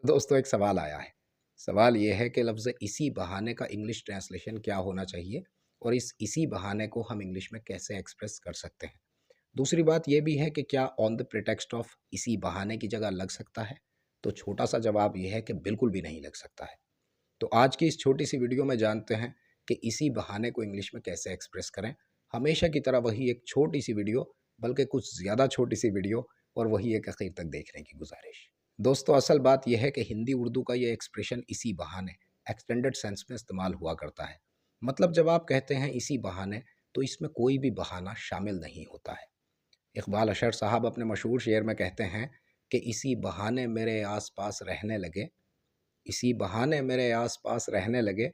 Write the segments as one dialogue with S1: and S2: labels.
S1: दोस्तों एक सवाल आया है। सवाल ये है कि लफ्ज़ इसी बहाने का इंग्लिश ट्रांसलेशन क्या होना चाहिए और इसी बहाने को हम इंग्लिश में कैसे एक्सप्रेस कर सकते हैं। दूसरी बात ये भी है कि क्या ऑन द प्रिटेक्स्ट ऑफ इसी बहाने की जगह लग सकता है। तो छोटा सा जवाब ये है कि बिल्कुल भी नहीं लग सकता है। तो आज की इस छोटी सी वीडियो में जानते हैं कि इसी बहाने को इंग्लिश में कैसे एक्सप्रेस करें। हमेशा की तरह वही एक छोटी सी वीडियो, बल्कि कुछ ज़्यादा छोटी सी वीडियो, और वही एक आखिर तक देखने की गुजारिश। दोस्तों असल बात यह है कि हिंदी उर्दू का ये एक्सप्रेशन इसी बहाने एक्सटेंडेड सेंस में इस्तेमाल हुआ करता है। मतलब जब आप कहते हैं इसी बहाने, तो इसमें कोई भी बहाना शामिल नहीं होता है। इकबाल अशर साहब अपने मशहूर शेर में कहते हैं कि इसी बहाने मेरे आस पास रहने लगे, इसी बहाने मेरे आस पास रहने लगे,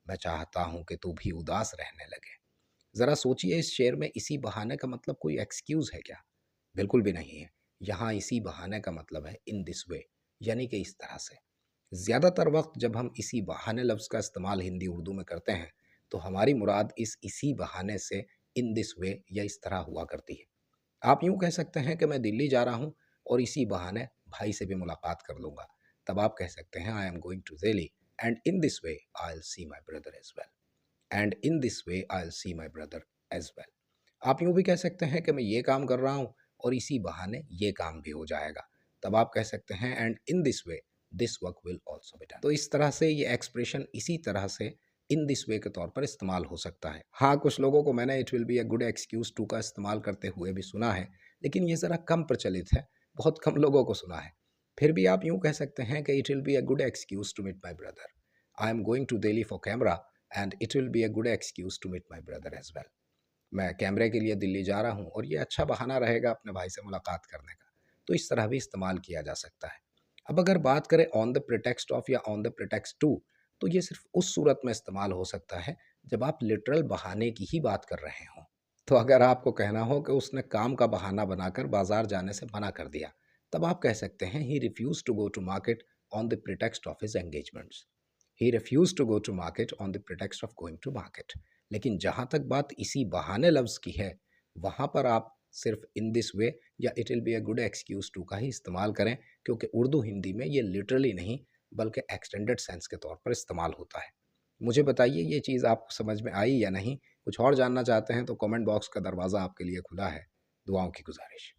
S1: मैं चाहता हूँ कि तू भी उदास रहने लगे। ज़रा सोचिए, इस शेर में इसी बहाने का मतलब कोई एक्सक्यूज़ है क्या? बिल्कुल भी नहीं है। यहाँ इसी बहाने का मतलब है इन दिस वे, यानी कि इस तरह से। ज़्यादातर वक्त जब हम इसी बहाने लफ्ज़ का इस्तेमाल हिंदी उर्दू में करते हैं, तो हमारी मुराद इसी बहाने से इन दिस वे या इस तरह हुआ करती है। आप यूँ कह सकते हैं कि मैं दिल्ली जा रहा हूँ और इसी बहाने भाई से भी मुलाकात कर लूँगा। तब आप कह सकते हैं I am going to Delhi and in this way I will see my brother as well, and in this way I will see my brother as well. आप यूँ भी कह सकते हैं कि मैं ये काम कर रहा हूँ और इसी बहाने ये काम भी हो जाएगा। तब आप कह सकते हैं and in this way this work will also be done. तो इस तरह से ये एक्सप्रेशन इसी तरह से इन दिस वे के तौर पर इस्तेमाल हो सकता है। हाँ, कुछ लोगों को मैंने it will be a good excuse to का इस्तेमाल करते हुए भी सुना है, लेकिन ये ज़रा कम प्रचलित है, बहुत कम लोगों को सुना है। फिर भी आप यूँ कह सकते हैं कि it will be a good excuse to meet my brother. I am going to Delhi for camera and it will be a good excuse to meet my brother as well. मैं कैमरे के लिए दिल्ली जा रहा हूँ और ये अच्छा बहाना रहेगा अपने भाई से मुलाकात करने का। तो इस तरह भी इस्तेमाल किया जा सकता है। अब अगर बात करें ऑन द प्रिटेक्स्ट ऑफ या ऑन द प्रिटेक्स्ट टू, तो ये सिर्फ उस सूरत में इस्तेमाल हो सकता है जब आप लिटरल बहाने की ही बात कर रहे हों। तो अगर आपको कहना हो कि उसने काम का बहाना बनाकर बाजार जाने से मना कर दिया, तब आप कह सकते हैं he refuse to go to market on the pretext of his engagements. He refuse to go to market on the pretext of going to market. लेकिन जहाँ तक बात इसी बहाने लफ्ज़ की है, वहाँ पर आप सिर्फ इन दिस वे या it will be a good excuse to का ही इस्तेमाल करें, क्योंकि उर्दू हिंदी में ये लिटरली नहीं बल्कि एक्सटेंडेड सेंस के तौर पर इस्तेमाल होता है। मुझे बताइए ये चीज़ आपको समझ में आई या नहीं? कुछ और जानना चाहते हैं तो कमेंट बॉक्स का दरवाज़ा आपके लिए खुला है। दुआओं की गुजारिश।